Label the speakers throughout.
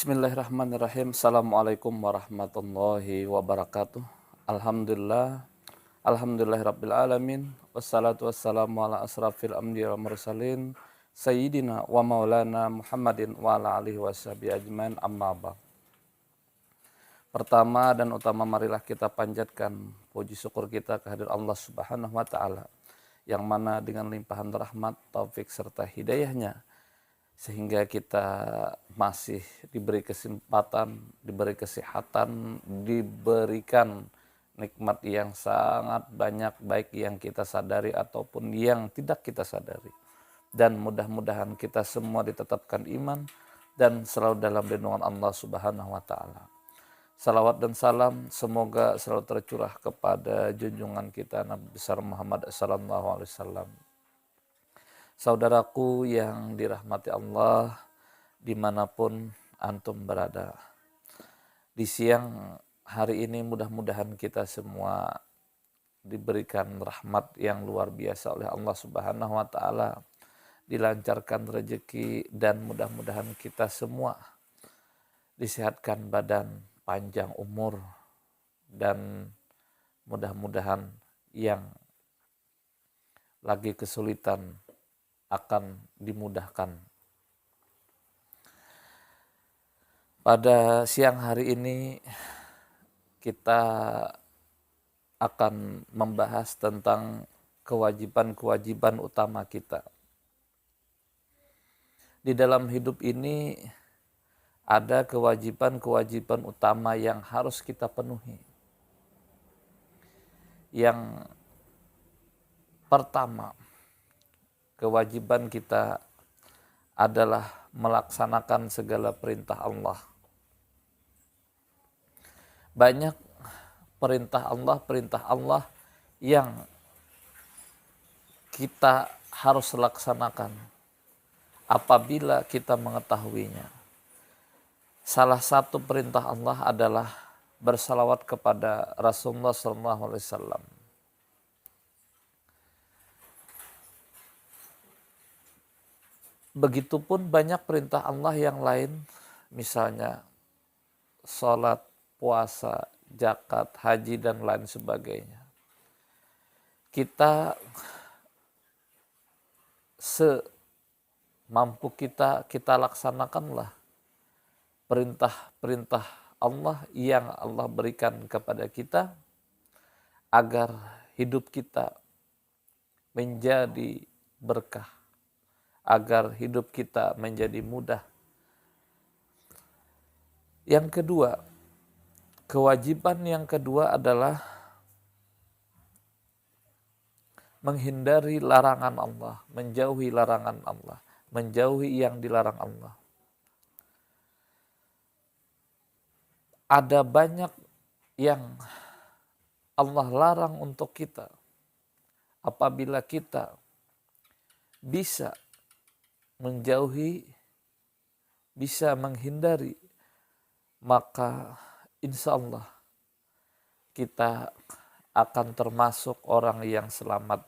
Speaker 1: Bismillahirrahmanirrahim. Assalamualaikum warahmatullahi wabarakatuh. Alhamdulillah. Alhamdulillahirabbil alamin. Wassalatu wassalamu ala asrafil anbiya wal mursalin sayyidina wa maulana Muhammadin wa ala alihi washabihi ajmain, amma ba'd. Pertama dan utama, marilah kita panjatkan puji syukur kita kehadirat Allah Subhanahu wa taala, yang mana dengan limpahan rahmat, taufik serta hidayahnya sehingga kita masih diberi kesempatan, diberi kesehatan, diberikan nikmat yang sangat banyak, baik yang kita sadari ataupun yang tidak kita sadari. Dan mudah-mudahan kita semua ditetapkan iman dan selalu dalam lindungan Allah Subhanahu wa taala. Salawat dan salam semoga selalu tercurah kepada junjungan kita Nabi besar Muhammad sallallahu alaihi wasallam. Saudaraku yang dirahmati Allah, dimanapun antum berada, di siang hari ini mudah-mudahan kita semua diberikan rahmat yang luar biasa oleh Allah Subhanahu wa taala, dilancarkan rezeki, dan mudah-mudahan kita semua disehatkan badan, panjang umur, dan mudah-mudahan yang lagi kesulitan akan dimudahkan. Pada siang hari ini kita akan membahas tentang kewajiban-kewajiban utama kita. Di dalam hidup ini ada kewajiban-kewajiban utama yang harus kita penuhi. Yang pertama, kewajiban kita adalah melaksanakan segala perintah Allah. Banyak perintah Allah yang kita harus laksanakan apabila kita mengetahuinya. Salah satu perintah Allah adalah bersalawat kepada Rasulullah SAW. Begitupun banyak perintah Allah yang lain, misalnya sholat, puasa, zakat, haji, dan lain sebagainya. Kita semampu kita laksanakanlah perintah-perintah Allah yang Allah berikan kepada kita agar hidup kita menjadi berkah, agar hidup kita menjadi mudah. Yang kedua, kewajiban yang kedua adalah menghindari larangan Allah, menjauhi larangan Allah, menjauhi yang dilarang Allah. Ada banyak yang Allah larang untuk kita. Apabila kita bisa menjauhi, bisa menghindari, maka insya Allah kita akan termasuk orang yang selamat.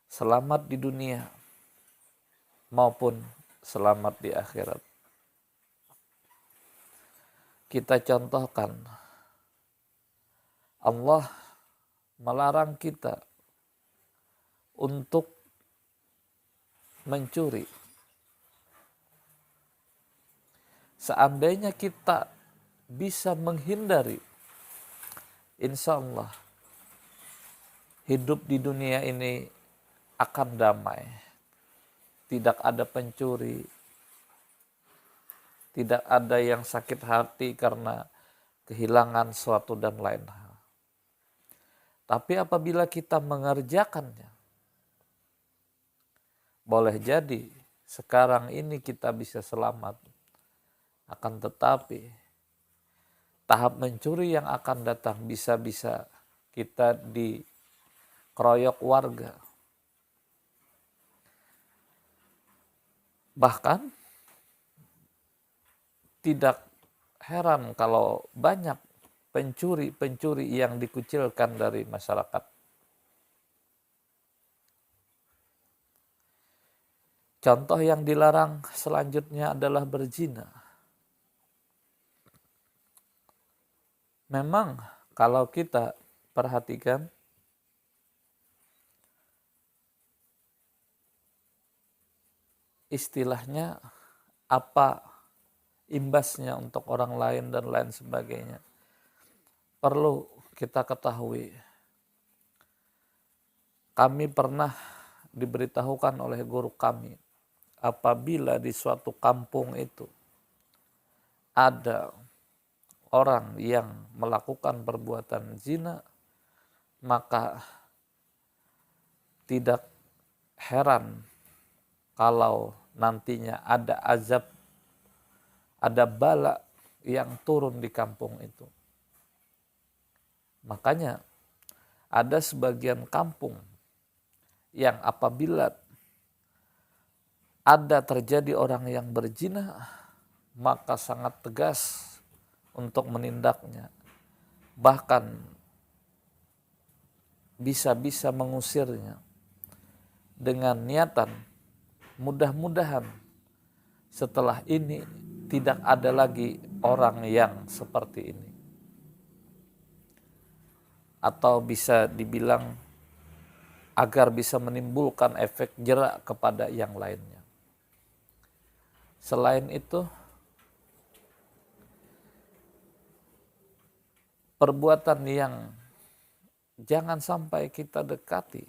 Speaker 1: Selamat di dunia maupun selamat di akhirat. Kita contohkan, Allah melarang kita untuk mencuri. Seandainya kita bisa menghindari, insya Allah hidup di dunia ini akan damai. Tidak ada pencuri, tidak ada yang sakit hati karena kehilangan suatu dan lain hal. Tapi apabila kita mengerjakannya, boleh jadi sekarang ini kita bisa selamat. Akan tetapi tahap mencuri yang akan datang bisa-bisa kita dikeroyok warga. Bahkan tidak heran kalau banyak pencuri-pencuri yang dikucilkan dari masyarakat. Contoh yang dilarang selanjutnya adalah berzina. Memang kalau kita perhatikan, istilahnya apa imbasnya untuk orang lain dan lain sebagainya. Perlu kita ketahui, kami pernah diberitahukan oleh guru kami, apabila di suatu kampung itu ada orang yang melakukan perbuatan zina, maka tidak heran kalau nantinya ada azab, ada bala yang turun di kampung itu. Makanya ada sebagian kampung yang apabila ada terjadi orang yang berzina, maka sangat tegas untuk menindaknya. Bahkan bisa-bisa mengusirnya dengan niatan mudah-mudahan setelah ini tidak ada lagi orang yang seperti ini. Atau bisa dibilang agar bisa menimbulkan efek jerak kepada yang lainnya. Selain itu, perbuatan yang jangan sampai kita dekati,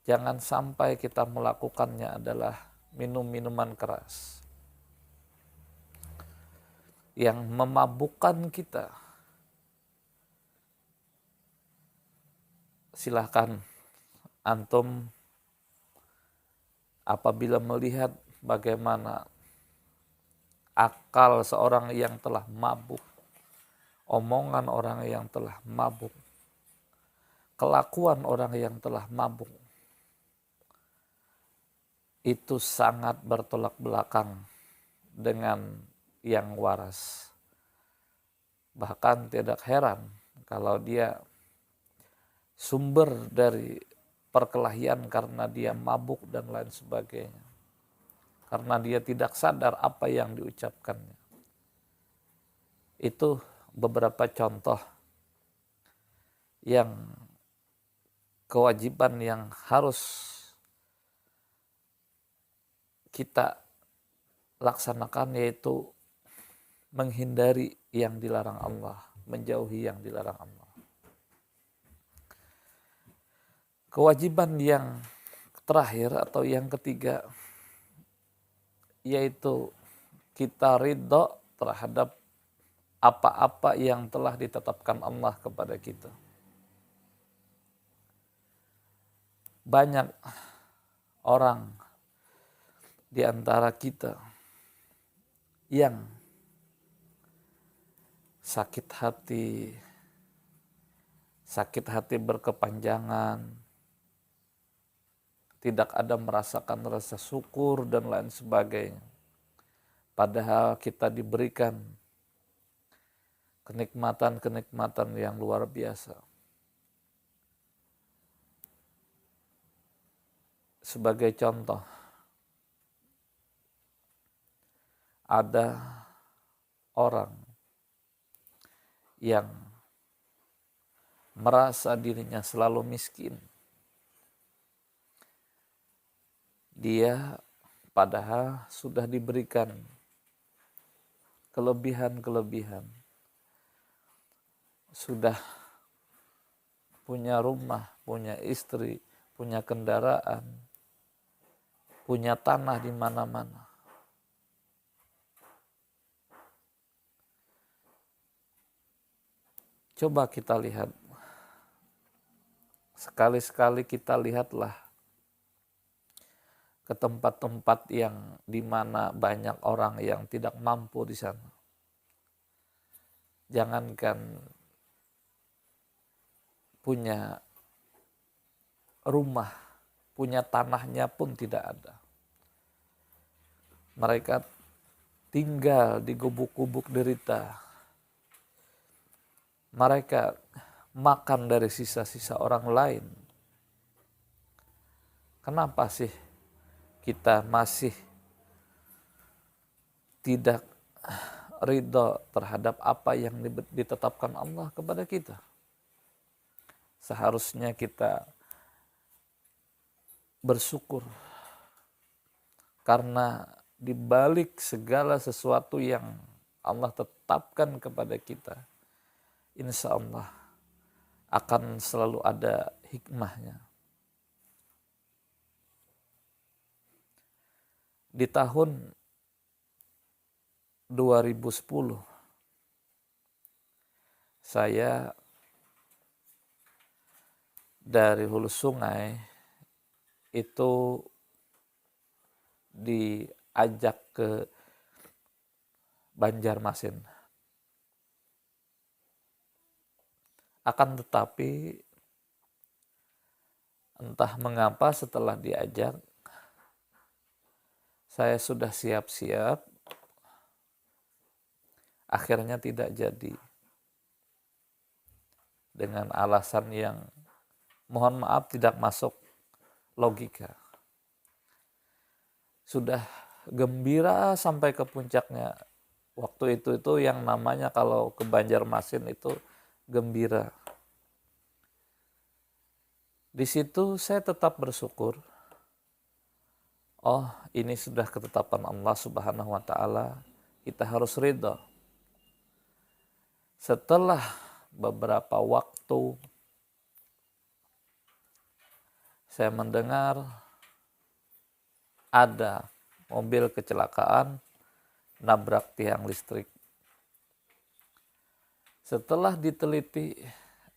Speaker 1: jangan sampai kita melakukannya adalah minum minuman keras yang memabukkan kita. Silahkan antum apabila melihat bagaimana akal seorang yang telah mabuk, omongan orang yang telah mabuk, kelakuan orang yang telah mabuk, itu sangat bertolak belakang dengan yang waras. Bahkan tidak heran kalau dia sumber dari perkelahian karena dia mabuk dan lain sebagainya. Karena dia tidak sadar apa yang diucapkannya. Itu beberapa contoh yang kewajiban yang harus kita laksanakan, yaitu menghindari yang dilarang Allah, menjauhi yang dilarang Allah. Kewajiban yang terakhir atau yang ketiga, yaitu kita ridho terhadap apa-apa yang telah ditetapkan Allah kepada kita. Banyak orang di antara kita yang sakit hati berkepanjangan, tidak ada merasakan rasa syukur dan lain sebagainya. Padahal kita diberikan kenikmatan-kenikmatan yang luar biasa. Sebagai contoh, ada orang yang merasa dirinya selalu miskin. Dia padahal sudah diberikan kelebihan-kelebihan. Sudah punya rumah, punya istri, punya kendaraan, punya tanah di mana-mana. Coba kita lihat, sekali-sekali kita lihatlah ke tempat-tempat yang di mana banyak orang yang tidak mampu di sana. Jangankan punya rumah, punya tanahnya pun tidak ada. Mereka tinggal di gubuk-gubuk derita. Mereka makan dari sisa-sisa orang lain. Kenapa sih kita masih tidak ridha terhadap apa yang ditetapkan Allah kepada kita. Seharusnya kita bersyukur karena di balik segala sesuatu yang Allah tetapkan kepada kita, insya Allah akan selalu ada hikmahnya. Di tahun 2010, saya dari Hulu Sungai itu diajak ke Banjarmasin. Akan tetapi entah mengapa setelah diajak, saya sudah siap-siap, akhirnya tidak jadi. Dengan alasan yang mohon maaf tidak masuk logika. Sudah gembira sampai ke puncaknya. Waktu itu yang namanya kalau ke Banjarmasin itu gembira. Di situ saya tetap bersyukur. Oh, ini sudah ketetapan Allah Subhanahu wa taala. Kita harus ridha. Setelah beberapa waktu saya mendengar ada mobil kecelakaan nabrak tiang listrik. Setelah diteliti,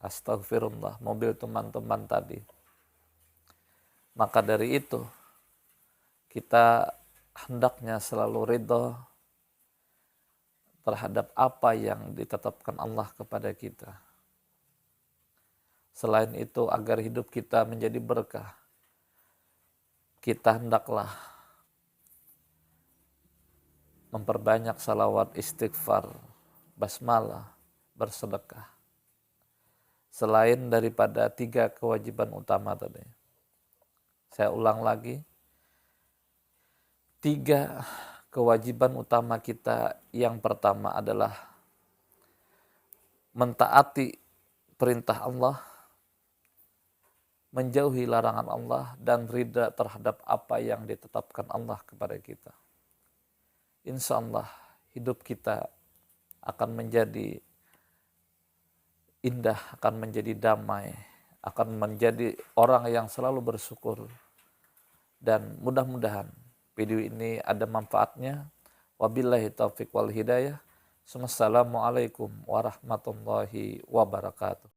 Speaker 1: astagfirullah, mobil teman-teman tadi. Maka dari itu, kita hendaknya selalu ridha terhadap apa yang ditetapkan Allah kepada kita. Selain itu, agar hidup kita menjadi berkah, kita hendaklah memperbanyak salawat, istighfar, basmalah, bersedekah. Selain daripada 3 kewajiban utama tadi. Saya ulang lagi. 3 kewajiban utama kita, yang pertama adalah mentaati perintah Allah, menjauhi larangan Allah, dan ridha terhadap apa yang ditetapkan Allah kepada kita. Insya Allah hidup kita akan menjadi indah, akan menjadi damai, akan menjadi orang yang selalu bersyukur. Dan mudah-mudahan video ini ada manfaatnya. Wabillahi taufiq wal hidayah. Wassalamualaikum warahmatullahi wabarakatuh.